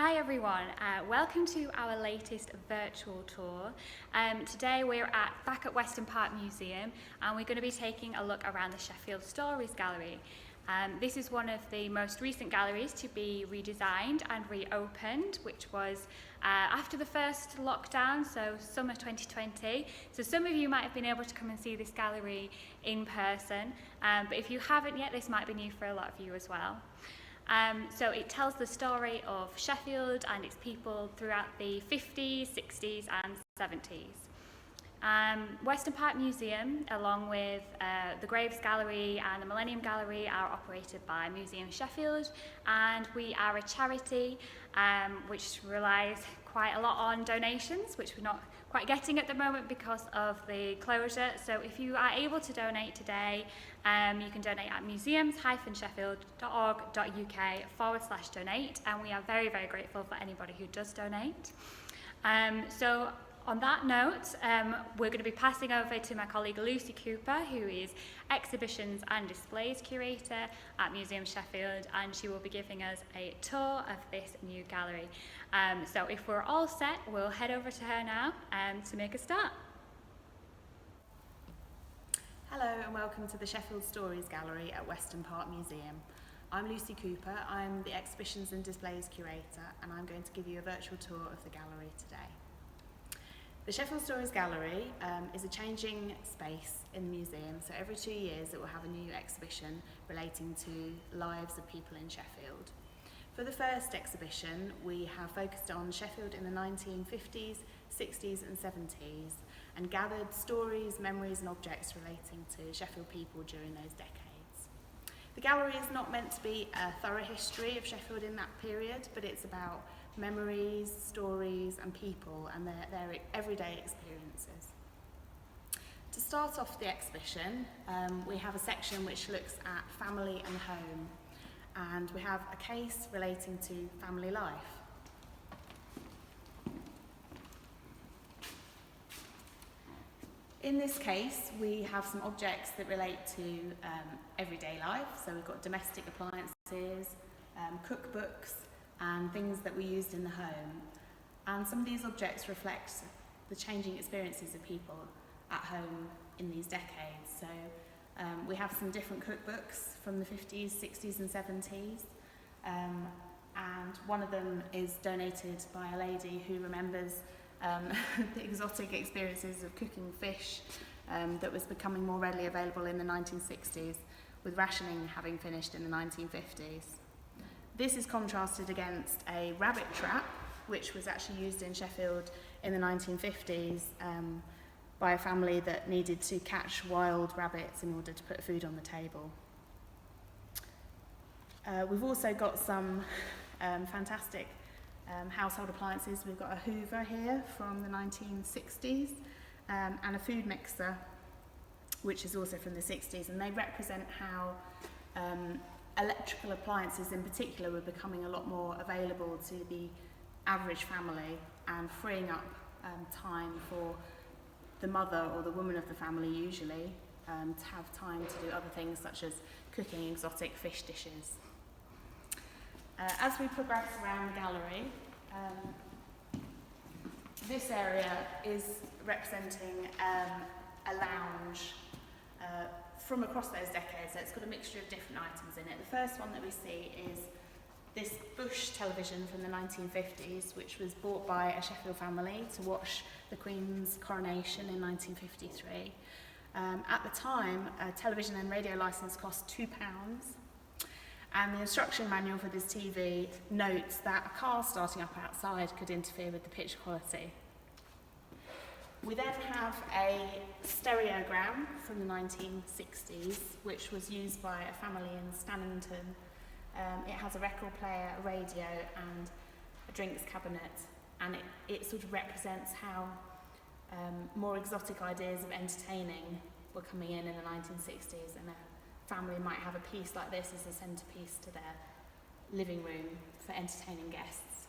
Hi everyone, welcome to our latest virtual tour. Today we're back at Weston Park Museum and we're going to be taking a look around the Sheffield Stories gallery. This is one of the most recent galleries to be redesigned and reopened, which was after the first lockdown, so summer 2020. So some of you might have been able to come and see this gallery in person, but if you haven't yet, this might be new for a lot of you as well. So it tells the story of Sheffield and its people throughout the 50s, 60s and 70s. Weston Park Museum, along with the Graves Gallery and the Millennium Gallery, are operated by Museum Sheffield, and we are a charity which relies quite a lot on donations, which we're not quite getting at the moment because of the closure. So if you are able to donate today, you can donate at museums-sheffield.org.uk/donate, and we are very, very grateful for anybody who does donate. So on that note, we're going to be passing over to my colleague Lucy Cooper, who is Exhibitions and Displays Curator at Museum Sheffield, and she will be giving us a tour of this new gallery. So if we're all set, we'll head over to her now to make a start. Hello and welcome to the Sheffield Stories Gallery at Weston Park Museum. I'm Lucy Cooper, I'm the Exhibitions and Displays Curator, and I'm going to give you a virtual tour of the gallery today. The Sheffield Stories Gallery is a changing space in the museum, so every 2 years it will have a new exhibition relating to lives of people in Sheffield. For the first exhibition, we have focused on Sheffield in the 1950s, 60s and 70s, and gathered stories, memories and objects relating to Sheffield people during those decades. The gallery is not meant to be a thorough history of Sheffield in that period, but it's about memories, stories and people and their everyday experiences. To start off the exhibition, we have a section which looks at family and home, and we have a case relating to family life. In this case, we have some objects that relate to everyday life. So we've got domestic appliances, cookbooks, and things that we used in the home. And some of these objects reflect the changing experiences of people at home in these decades. So we have some different cookbooks from the 50s, 60s and 70s. And one of them is donated by a lady who remembers the exotic experiences of cooking fish that was becoming more readily available in the 1960s, with rationing having finished in the 1950s. This is contrasted against a rabbit trap, which was actually used in Sheffield in the 1950s by a family that needed to catch wild rabbits in order to put food on the table. We've also got some fantastic household appliances. We've got a Hoover here from the 1960s and a food mixer, which is also from the 60s, and they represent how electrical appliances in particular were becoming a lot more available to the average family and freeing up time for the mother or the woman of the family usually to have time to do other things such as cooking exotic fish dishes. As we progress around the gallery, this area is representing a lounge from across those decades, so it's got a mixture of different items in it. The first one that we see is this Bush television from the 1950s, which was bought by a Sheffield family to watch the Queen's coronation in 1953. At the time, a television and radio licence cost £2, and the instruction manual for this TV notes that a car starting up outside could interfere with the pitch quality. We then have a stereogram from the 1960s, which was used by a family in Stannington. It has a record player, a radio and a drinks cabinet, and it sort of represents how more exotic ideas of entertaining were coming in the 1960s, and a family might have a piece like this as a centrepiece to their living room for entertaining guests.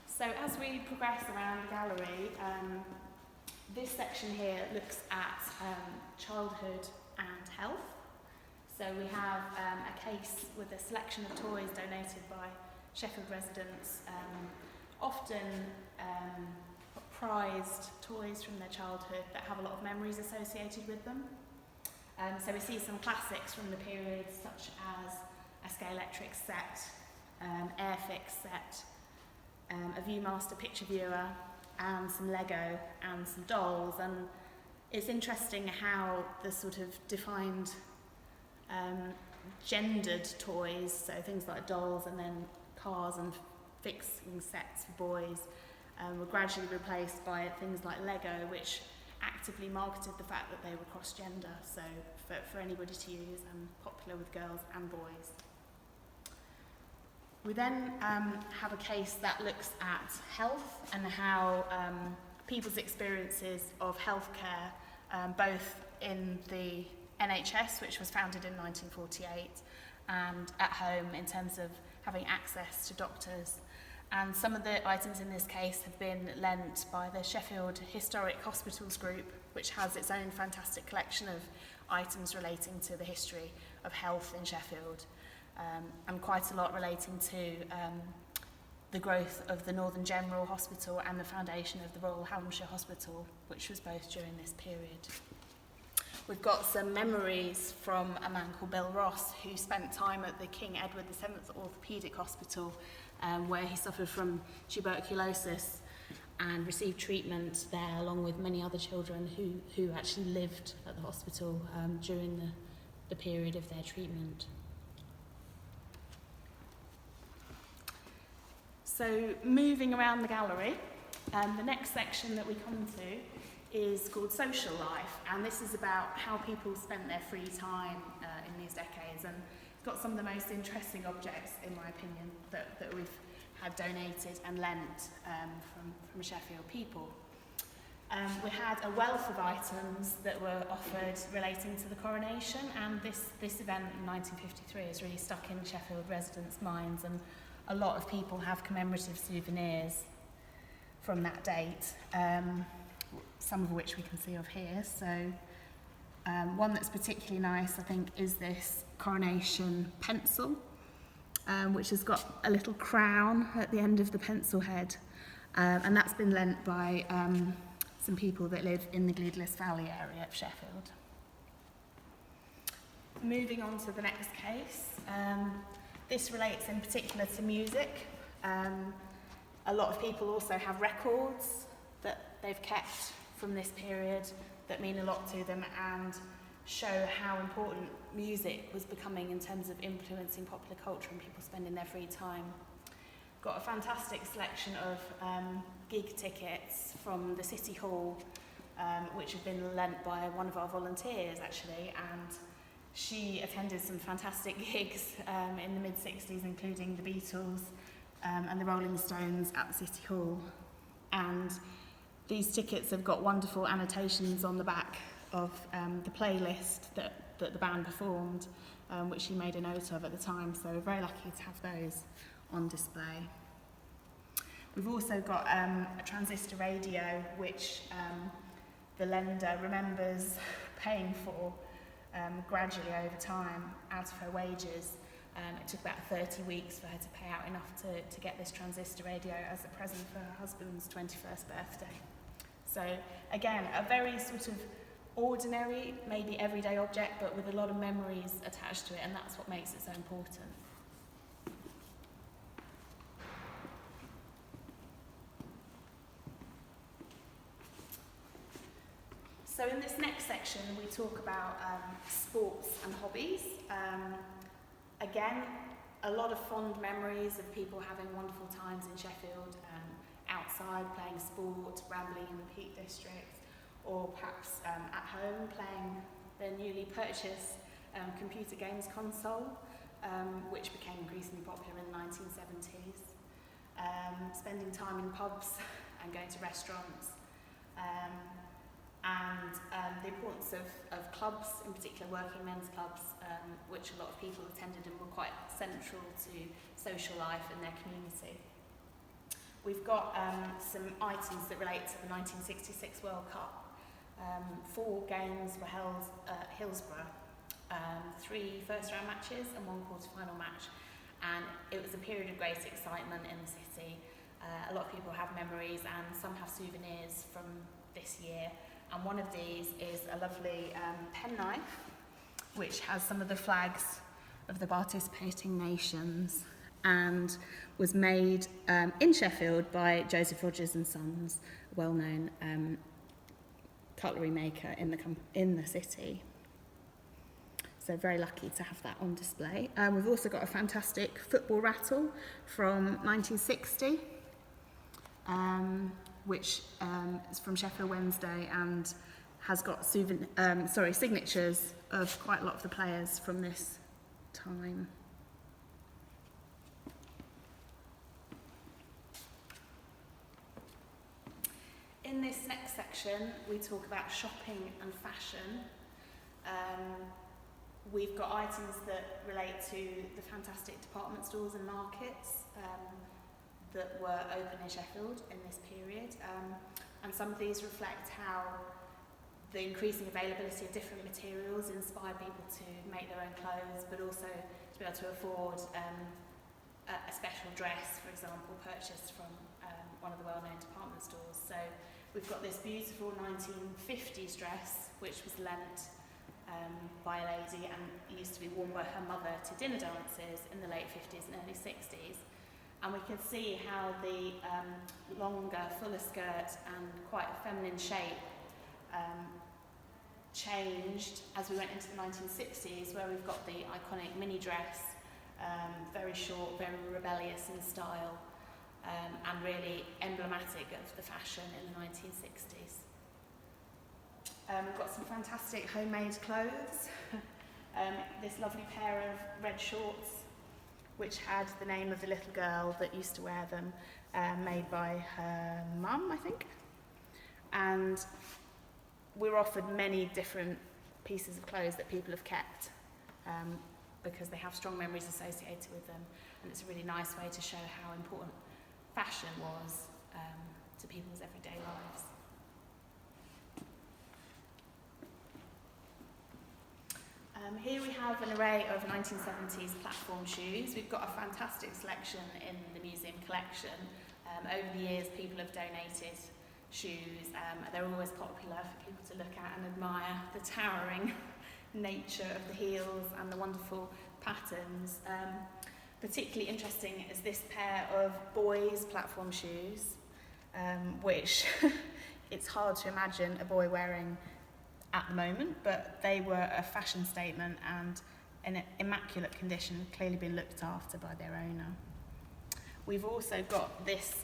So as we progress around the gallery, this section here looks at childhood and health. So we have a case with a selection of toys donated by Sheffield residents, often prized toys from their childhood that have a lot of memories associated with them. So we see some classics from the period, such as a Scalextric set, Airfix set, a Viewmaster picture viewer, and some Lego and some dolls. And it's interesting how the sort of defined gendered toys, so things like dolls and then cars and fixing sets for boys, were gradually replaced by things like Lego, which actively marketed the fact that they were cross-gender, so for anybody to use, and popular with girls and boys. We then have a case that looks at health and how people's experiences of healthcare, both in the NHS, which was founded in 1948, and at home in terms of having access to doctors. And some of the items in this case have been lent by the Sheffield Historic Hospitals Group, which has its own fantastic collection of items relating to the history of health in Sheffield, and quite a lot relating to the growth of the Northern General Hospital and the foundation of the Royal Hampshire Hospital, which was both during this period. We've got some memories from a man called Bill Ross, who spent time at the King Edward VII Orthopaedic Hospital, where he suffered from tuberculosis and received treatment there, along with many other children who actually lived at the hospital during the period of their treatment. So moving around the gallery, the next section that we come to is called Social Life, and this is about how people spent their free time in these decades, and it's got some of the most interesting objects, in my opinion, that we've had donated and lent from Sheffield people. We had a wealth of items that were offered relating to the coronation, and this event in 1953 is really stuck in Sheffield residents' minds, and a lot of people have commemorative souvenirs from that date, some of which we can see of here. So one that's particularly nice, I think, is this coronation pencil, which has got a little crown at the end of the pencil head, and that's been lent by some people that live in the Gleadless Valley area of Sheffield. Moving on to the next case, this relates in particular to music. A lot of people also have records that they've kept from this period that mean a lot to them and show how important music was becoming in terms of influencing popular culture and people spending their free time. Got a fantastic selection of gig tickets from the City Hall, which have been lent by one of our volunteers actually, and she attended some fantastic gigs in the mid-60s, including the Beatles and the Rolling Stones at the City Hall. And these tickets have got wonderful annotations on the back of the playlist that the band performed, which she made a note of at the time, so we're very lucky to have those on display. We've also got a transistor radio, which the lender remembers paying for gradually over time out of her wages. It took about 30 weeks for her to pay out enough to get this transistor radio as a present for her husband's 21st birthday. So again, a very sort of ordinary, maybe everyday object, but with a lot of memories attached to it, and that's what makes it so important. So in this next section, we talk about sports and hobbies. Again, a lot of fond memories of people having wonderful times in Sheffield, outside playing sport, rambling in the Peak District, or perhaps at home playing their newly purchased computer games console, which became increasingly popular in the 1970s. Spending time in pubs and going to restaurants. And the importance of clubs, in particular working men's clubs, which a lot of people attended and were quite central to social life in their community. We've got some items that relate to the 1966 World Cup. 4 games were held at Hillsborough, 3 first-round matches and 1 quarter-final match. And it was a period of great excitement in the city. A lot of people have memories and some have souvenirs from this year. And one of these is a lovely penknife, which has some of the flags of the participating nations and was made in Sheffield by Joseph Rogers and Sons, a well-known cutlery maker in the city. So very lucky to have that on display. We've also got a fantastic football rattle from 1960, which is from Sheffield Wednesday and has got signatures of quite a lot of the players from this time. In this next section, we talk about shopping and fashion. We've got items that relate to the fantastic department stores and markets that were open in Sheffield in this period. And some of these reflect how the increasing availability of different materials inspire people to make their own clothes, but also to be able to afford a special dress, for example, purchased from one of the well-known department stores. So we've got this beautiful 1950s dress, which was lent by a lady and used to be worn by her mother to dinner dances in the late 50s and early 60s. And we can see how the longer, fuller skirt and quite a feminine shape changed as we went into the 1960s, where we've got the iconic mini dress, very short, very rebellious in style, and really emblematic of the fashion in the 1960s. We've got some fantastic homemade clothes. This lovely pair of red shorts, which had the name of the little girl that used to wear them, made by her mum, I think. And we were offered many different pieces of clothes that people have kept because they have strong memories associated with them. And it's a really nice way to show how important fashion was to people's everyday lives. Here we have an array of 1970s platform shoes. We've got a fantastic selection in the museum collection. Over the years, people have donated shoes. They're always popular for people to look at and admire the towering nature of the heels and the wonderful patterns. Particularly interesting is this pair of boys' platform shoes, which it's hard to imagine a boy wearing at the moment, but they were a fashion statement and in immaculate condition, clearly been looked after by their owner. We've also got this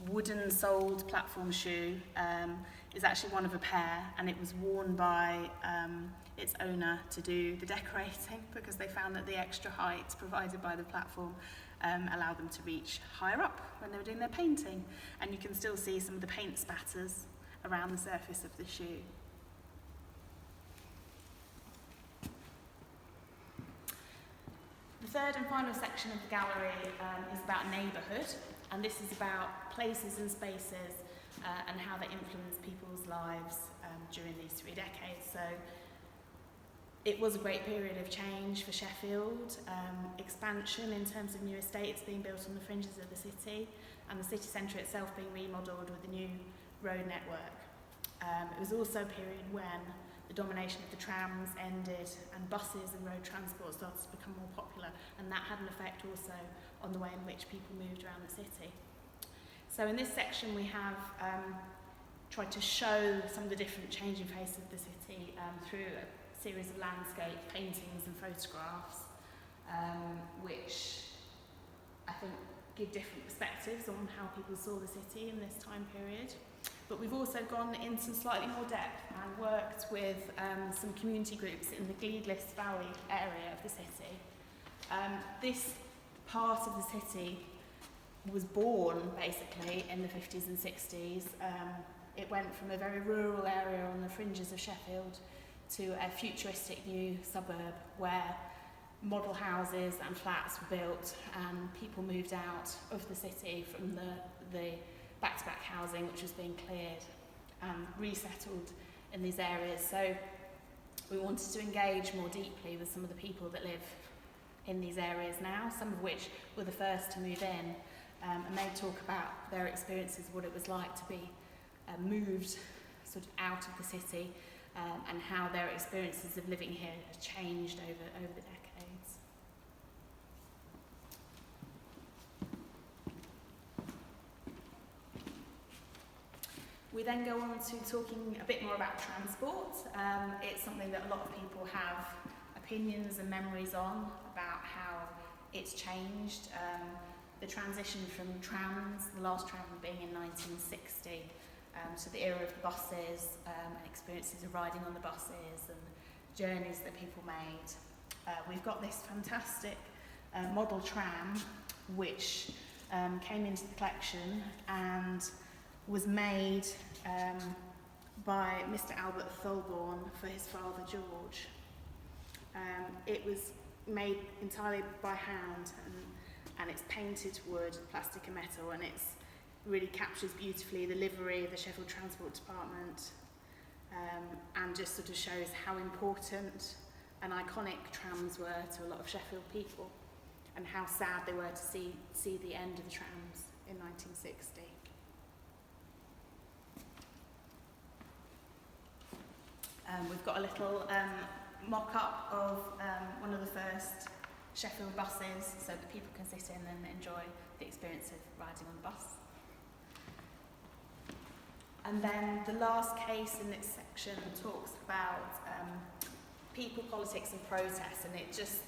wooden-soled platform shoe. It's actually one of a pair, and it was worn by its owner to do the decorating because they found that the extra height provided by the platform allowed them to reach higher up when they were doing their painting. And you can still see some of the paint spatters around the surface of the shoe. The third and final section of the gallery is about neighbourhood, and this is about places and spaces and how they influence people's lives during these 3 decades. So it was a great period of change for Sheffield, expansion in terms of new estates being built on the fringes of the city, and the city centre itself being remodelled with a new road network. It was also a period when the domination of the trams ended and buses and road transport started to become more popular, and that had an effect also on the way in which people moved around the city. So in this section we have tried to show some of the different changing faces of the city through a series of landscape paintings and photographs, which I think give different perspectives on how people saw the city in this time period. But we've also gone into slightly more depth and worked with some community groups in the Gleadless Valley area of the city. This part of the city was born basically in the 50s and 60s. It went from a very rural area on the fringes of Sheffield to a futuristic new suburb where model houses and flats were built and people moved out of the city from the back-to-back housing which was being cleared and resettled in these areas. So we wanted to engage more deeply with some of the people that live in these areas now, some of which were the first to move in, and they talk about their experiences, what it was like to be moved sort of out of the city, and how their experiences of living here have changed over the decades. We then go on to talking a bit more about transport. It's something that a lot of people have opinions and memories on, about how it's changed. The transition from trams, the last tram being in 1960, to the era of the buses, and experiences of riding on the buses and journeys that people made. We've got this fantastic model tram which came into the collection and was made by Mr. Albert Thulborn for his father George. It was made entirely by hand, and it's painted wood, plastic and metal, and it really captures beautifully the livery of the Sheffield Transport Department, and just sort of shows how important and iconic trams were to a lot of Sheffield people, and how sad they were to see the end of the trams in 1960. We've got a little mock-up of one of the first Sheffield buses, so that people can sit in and enjoy the experience of riding on the bus. And then the last case in this section talks about people, politics and protest, and it just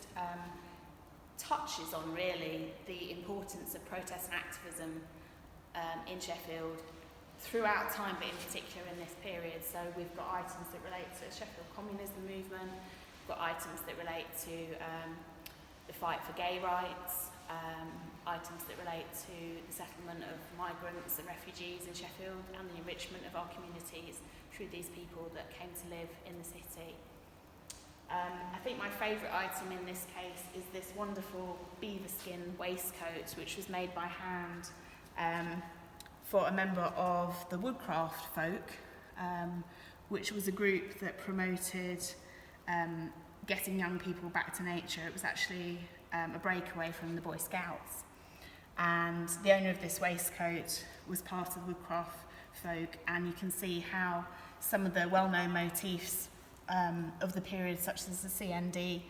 touches on really the importance of protest and activism in Sheffield throughout time, but in particular in this period. So we've got items that relate to the Sheffield communism movement, we've got items that relate to the fight for gay rights, items that relate to the settlement of migrants and refugees in Sheffield, and the enrichment of our communities through these people that came to live in the city. I think my favourite item in this case is this wonderful beaver skin waistcoat, which was made by hand for a member of the Woodcraft Folk, which was a group that promoted getting young people back to nature. It was actually a breakaway from the Boy Scouts. And the owner of this waistcoat was part of the Woodcraft Folk, and you can see how some of the well-known motifs of the period, such as the CND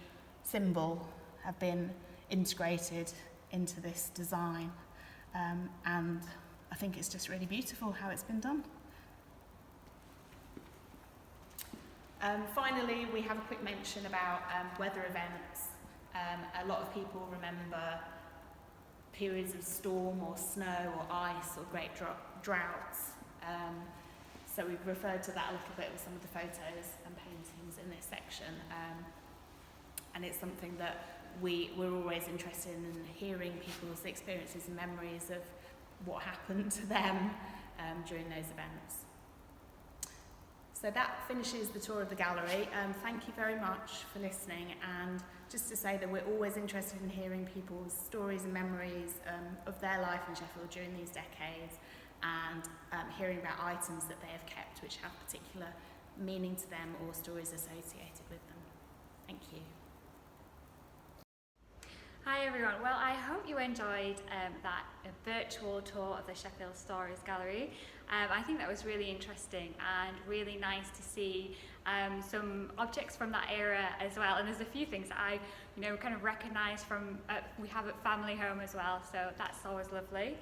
symbol, have been integrated into this design. And I think it's just really beautiful how it's been done. Finally, we have a quick mention about weather events. A lot of people remember periods of storm or snow or ice or great droughts. So we've referred to that a little bit with some of the photos and paintings in this section. And it's something that we're always interested in hearing people's experiences and memories of what happened to them during those events. So that finishes the tour of the gallery. Thank you very much for listening, and just to say that we're always interested in hearing people's stories and memories of their life in Sheffield during these decades, and hearing about items that they have kept which have particular meaning to them or stories associated with them. Thank you. Hi everyone, well I hope you enjoyed that virtual tour of the Sheffield Stories Gallery. I think that was really interesting and really nice to see some objects from that era as well, and there's a few things that I kind of recognise from, we have at family home as well, so that's always lovely.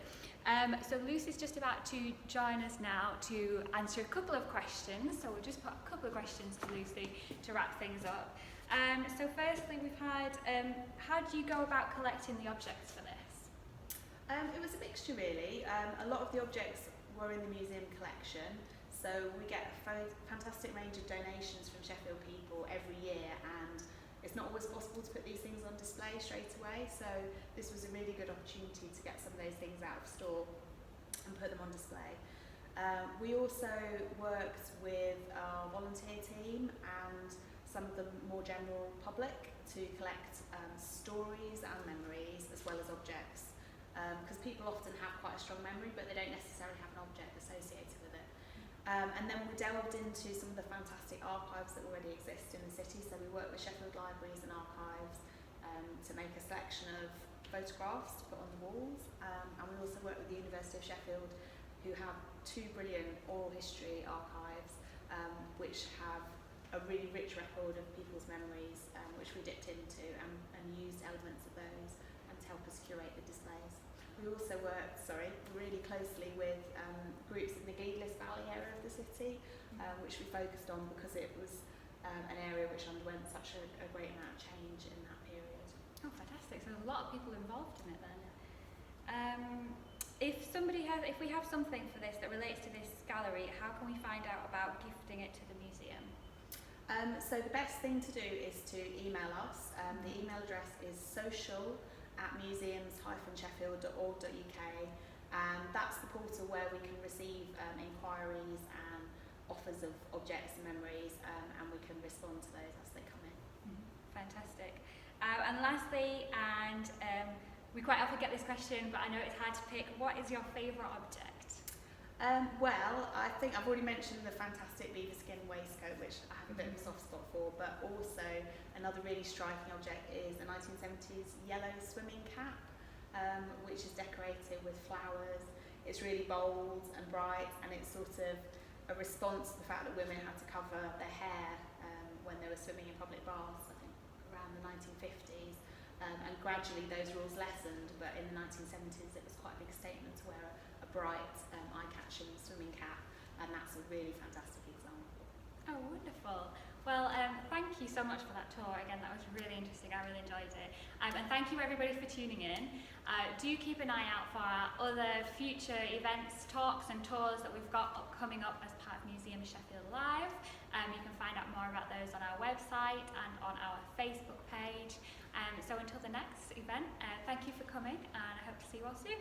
So Lucy's just about to join us now to answer a couple of questions, so we'll just put a couple of questions to Lucy to wrap things up. So firstly, we've had, how do you go about collecting the objects for this? It was a mixture really. A lot of the objects were in the museum collection, so we get a fantastic range of donations from Sheffield people every year, and it's not always possible to put these things on display straight away, so this was a really good opportunity to get some of those things out of store and put them on display. We also worked with our volunteer team and some of the more general public to collect stories and memories as well as objects, because people often have quite a strong memory but they don't necessarily have an object associated with it. And then we delved into some of the fantastic archives that already exist in the city. So we worked with Sheffield Libraries and Archives to make a selection of photographs to put on the walls. And we also worked with the University of Sheffield, who have 2 brilliant oral history archives, which have a really rich record of people's memories, which we dipped into and used elements of those and to help us curate the displays. We also worked, really closely with groups in the Gleadless Valley area of the city, which we focused on because it was an area which underwent such a great amount of change in that period. Oh, fantastic! So there's a lot of people involved in it then. If we have something for this that relates to this gallery, how can we find out about gifting it to the museum? So the best thing to do is to email us. The email address is social@museums-sheffield.org.uk, and that's the portal where we can receive inquiries and offers of objects and memories, and we can respond to those as they come in. Fantastic. And lastly, we quite often get this question, but I know it's hard to pick, what is your favourite object? Well, I think I've already mentioned the fantastic beaver skin waistcoat, which I have a bit of a soft spot for, but also another really striking object is a 1970s yellow swimming cap, which is decorated with flowers. It's really bold and bright, and it's sort of a response to the fact that women had to cover their hair when they were swimming in public baths, I think around the 1950s. And gradually those rules lessened, but in the 1970s it was quite a big statement to wear a bright, eye-catching swimming cap, and that's a really fantastic example. Oh, wonderful. Well, thank you so much for that tour. Again, that was really interesting. I really enjoyed it. And thank you everybody for tuning in. Do keep an eye out for our other future events, talks and tours that we've got coming up as part of Museum Sheffield Live. You can find out more about those on our website and on our Facebook page. So until the next event, thank you for coming, and I hope to see you all soon.